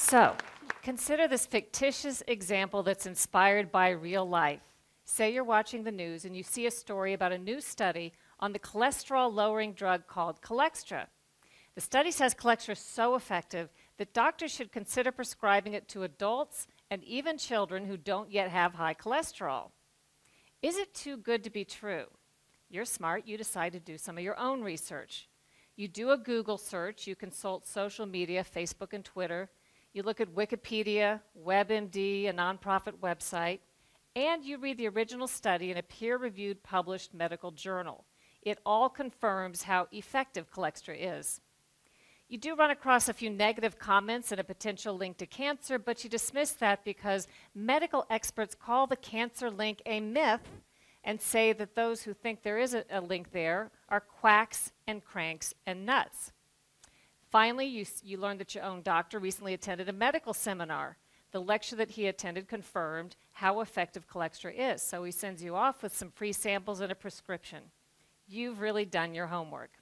So, consider this fictitious example that's inspired by real life. Say you're watching the news and you see a story about a new study on the cholesterol-lowering drug called Cholextra. The study says Cholextra is so effective that doctors should consider prescribing it to adults and even children who don't yet have high cholesterol. Is it too good to be true? You're smart, you decide to do some of your own research. You do a Google search, you consult social media, Facebook and Twitter, you look at Wikipedia, WebMD, a nonprofit website, and you read the original study in a peer-reviewed published medical journal. It all confirms how effective Cholextra is. You do run across a few negative comments and a potential link to cancer, but you dismiss that because medical experts call the cancer link a myth and say that those who think there is a link there are quacks and cranks and nuts. Finally, you learn that your own doctor recently attended a medical seminar. The lecture that he attended confirmed how effective Cholextra is, so he sends you off with some free samples and a prescription. You've really done your homework.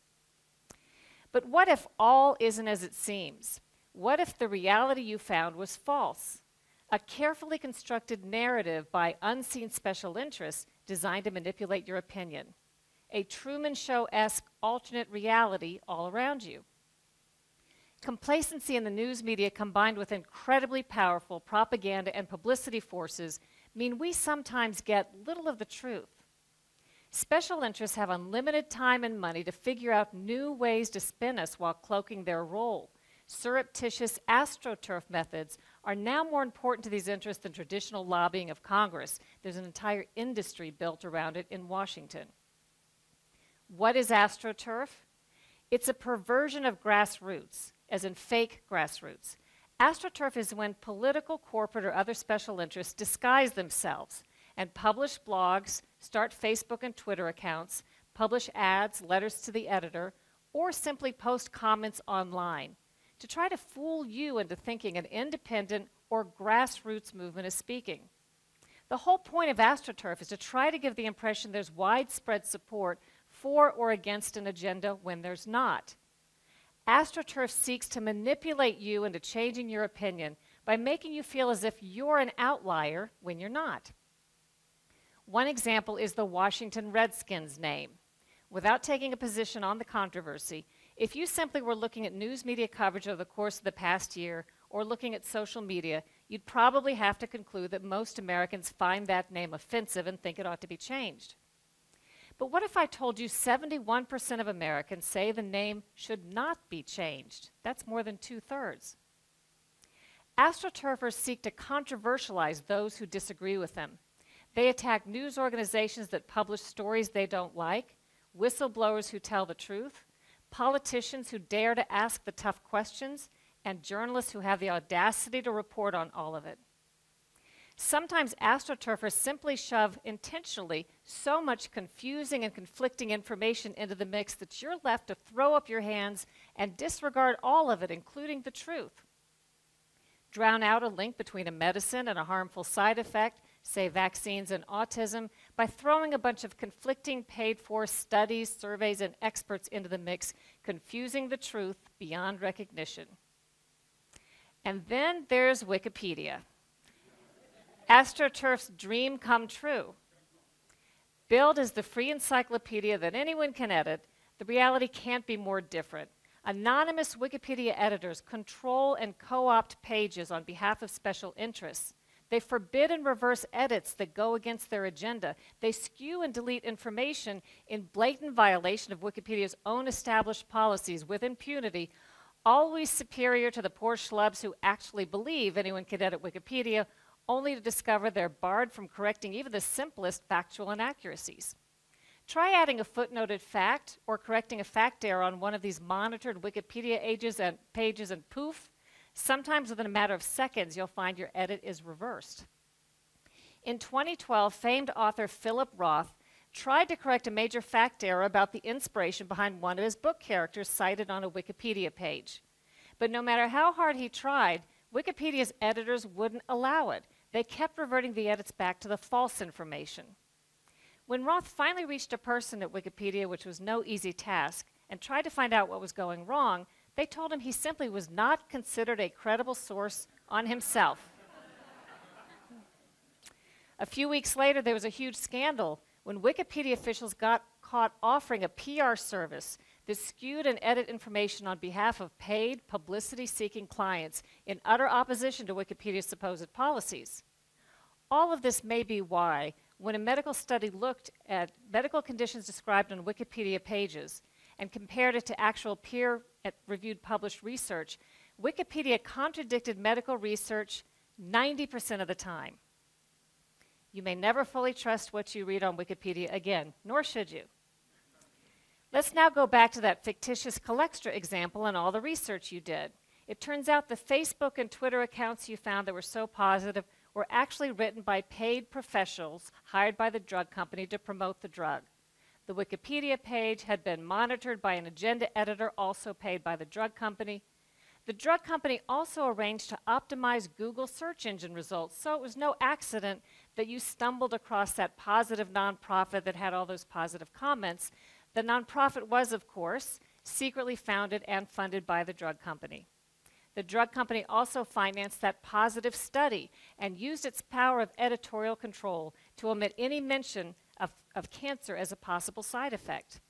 But what if all isn't as it seems? What if the reality you found was false? A carefully constructed narrative by unseen special interests designed to manipulate your opinion. A Truman Show-esque alternate reality all around you. Complacency in the news media combined with incredibly powerful propaganda and publicity forces mean we sometimes get little of the truth. Special interests have unlimited time and money to figure out new ways to spin us while cloaking their role. Surreptitious astroturf methods are now more important to these interests than traditional lobbying of Congress. There's an entire industry built around it in Washington. What is astroturf? It's a perversion of grassroots, as in fake grassroots. AstroTurf is when political, corporate, or other special interests disguise themselves and publish blogs, start Facebook and Twitter accounts, publish ads, letters to the editor, or simply post comments online to try to fool you into thinking an independent or grassroots movement is speaking. The whole point of AstroTurf is to try to give the impression there's widespread support for or against an agenda when there's not. AstroTurf seeks to manipulate you into changing your opinion by making you feel as if you're an outlier when you're not. One example is the Washington Redskins name. Without taking a position on the controversy, if you simply were looking at news media coverage over the course of the past year or looking at social media, you'd probably have to conclude that most Americans find that name offensive and think it ought to be changed. But what if I told you 71% of Americans say the name should not be changed? That's more than 2/3. AstroTurfers seek to controversialize those who disagree with them. They attack news organizations that publish stories they don't like, whistleblowers who tell the truth, politicians who dare to ask the tough questions, and journalists who have the audacity to report on all of it. Sometimes AstroTurfers simply shove intentionally so much confusing and conflicting information into the mix that you're left to throw up your hands and disregard all of it, including the truth. Drown out a link between a medicine and a harmful side effect, say vaccines and autism, by throwing a bunch of conflicting paid-for studies, surveys, and experts into the mix, confusing the truth beyond recognition. And then there's Wikipedia. AstroTurf's dream come true. Billed as the free encyclopedia that anyone can edit, the reality can't be more different. Anonymous Wikipedia editors control and co-opt pages on behalf of special interests. They forbid and reverse edits that go against their agenda. They skew and delete information in blatant violation of Wikipedia's own established policies with impunity, always superior to the poor schlubs who actually believe anyone can edit Wikipedia, only to discover they're barred from correcting even the simplest factual inaccuracies. Try adding a footnoted fact or correcting a fact error on one of these monitored Wikipedia pages and poof, sometimes within a matter of seconds you'll find your edit is reversed. In 2012, famed author Philip Roth tried to correct a major fact error about the inspiration behind one of his book characters cited on a Wikipedia page. But no matter how hard he tried, Wikipedia's editors wouldn't allow it. They kept reverting the edits back to the false information. When Roth finally reached a person at Wikipedia, which was no easy task, and tried to find out what was going wrong, they told him he simply was not considered a credible source on himself. A few weeks later, there was a huge scandal when Wikipedia officials got caught offering a PR service that skewed and edited information on behalf of paid, publicity-seeking clients in utter opposition to Wikipedia's supposed policies. All of this may be why, when a medical study looked at medical conditions described on Wikipedia pages and compared it to actual peer-reviewed published research, Wikipedia contradicted medical research 90% of the time. You may never fully trust what you read on Wikipedia again, nor should you. Let's now go back to that fictitious Colextra example and all the research you did. It turns out the Facebook and Twitter accounts you found that were so positive were actually written by paid professionals hired by the drug company to promote the drug. The Wikipedia page had been monitored by an agenda editor also paid by the drug company. The drug company also arranged to optimize Google search engine results, so it was no accident that you stumbled across that positive nonprofit that had all those positive comments. The nonprofit was, of course, secretly founded and funded by the drug company. The drug company also financed that positive study and used its power of editorial control to omit any mention of cancer as a possible side effect.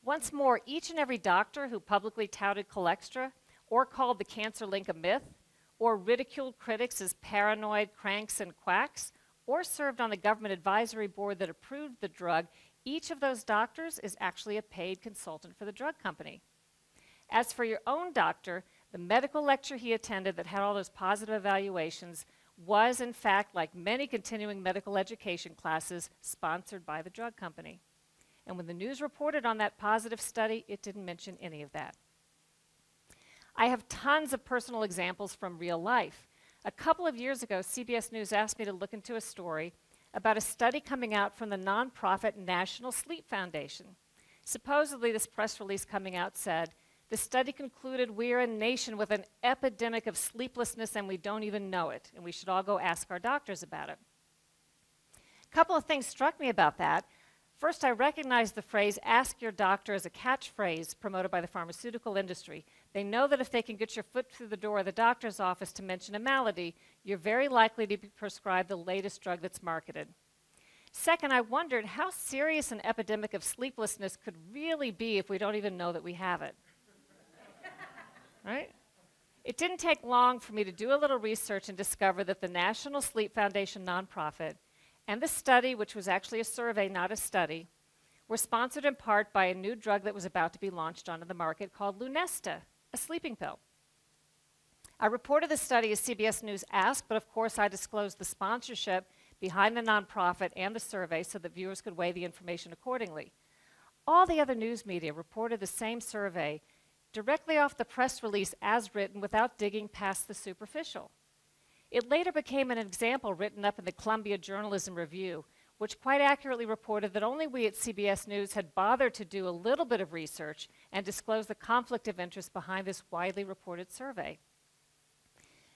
Once more, each and every doctor who publicly touted Colextra or called the cancer link a myth, or ridiculed critics as paranoid cranks and quacks, or served on the government advisory board that approved the drug, each of those doctors is actually a paid consultant for the drug company. As for your own doctor, the medical lecture he attended that had all those positive evaluations was, in fact, like many continuing medical education classes, sponsored by the drug company. And when the news reported on that positive study, it didn't mention any of that. I have tons of personal examples from real life. A couple of years ago, CBS News asked me to look into a story about a study coming out from the nonprofit National Sleep Foundation. Supposedly, this press release coming out said, the study concluded we're a nation with an epidemic of sleeplessness and we don't even know it, and we should all go ask our doctors about it. A couple of things struck me about that. First, I recognized the phrase, ask your doctor, as a catchphrase promoted by the pharmaceutical industry. They know that if they can get your foot through the door of the doctor's office to mention a malady, you're very likely to be prescribed the latest drug that's marketed. Second, I wondered how serious an epidemic of sleeplessness could really be if we don't even know that we have it. Right? It didn't take long for me to do a little research and discover that the National Sleep Foundation nonprofit and the study, which was actually a survey, not a study, were sponsored in part by a new drug that was about to be launched onto the market called Lunesta, a sleeping pill. I reported the study as CBS News asked, but of course I disclosed the sponsorship behind the nonprofit and the survey so that viewers could weigh the information accordingly. All the other news media reported the same survey directly off the press release as written without digging past the superficial. It later became an example written up in the Columbia Journalism Review, which quite accurately reported that only we at CBS News had bothered to do a little bit of research and disclose the conflict of interest behind this widely reported survey.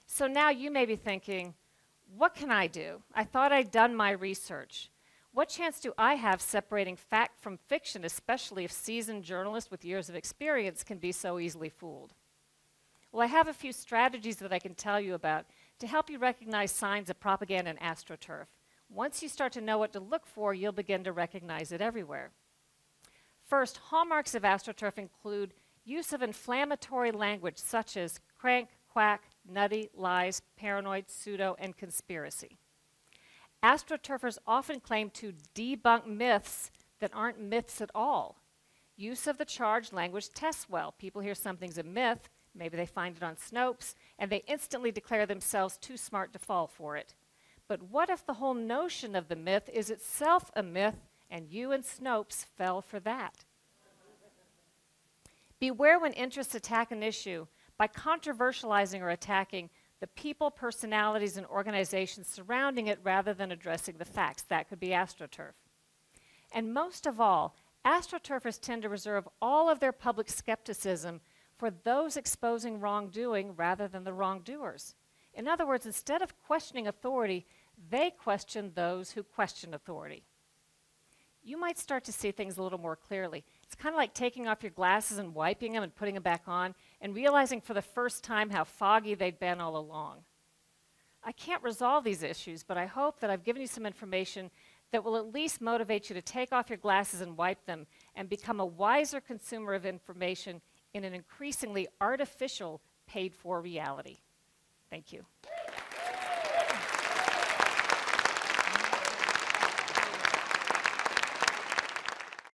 So now you may be thinking, what can I do? I thought I'd done my research. What chance do I have separating fact from fiction, especially if seasoned journalists with years of experience can be so easily fooled? Well, I have a few strategies that I can tell you about to help you recognize signs of propaganda and AstroTurf. Once you start to know what to look for, you'll begin to recognize it everywhere. First, hallmarks of AstroTurf include use of inflammatory language such as crank, quack, nutty, lies, paranoid, pseudo, and conspiracy. AstroTurfers often claim to debunk myths that aren't myths at all. Use of the charged language tests well. People hear something's a myth, maybe they find it on Snopes, and they instantly declare themselves too smart to fall for it. But what if the whole notion of the myth is itself a myth, and you and Snopes fell for that? Beware when interests attack an issue by controversializing or attacking the people, personalities, and organizations surrounding it rather than addressing the facts. That could be AstroTurf. And most of all, AstroTurfers tend to reserve all of their public skepticism for those exposing wrongdoing rather than the wrongdoers. In other words, instead of questioning authority, they question those who question authority. you might start to see things a little more clearly. It's kind of like taking off your glasses and wiping them and putting them back on and realizing for the first time how foggy they'd been all along. I can't resolve these issues, but I hope that I've given you some information that will at least motivate you to take off your glasses and wipe them and become a wiser consumer of information in an increasingly artificial, paid-for reality. Thank you.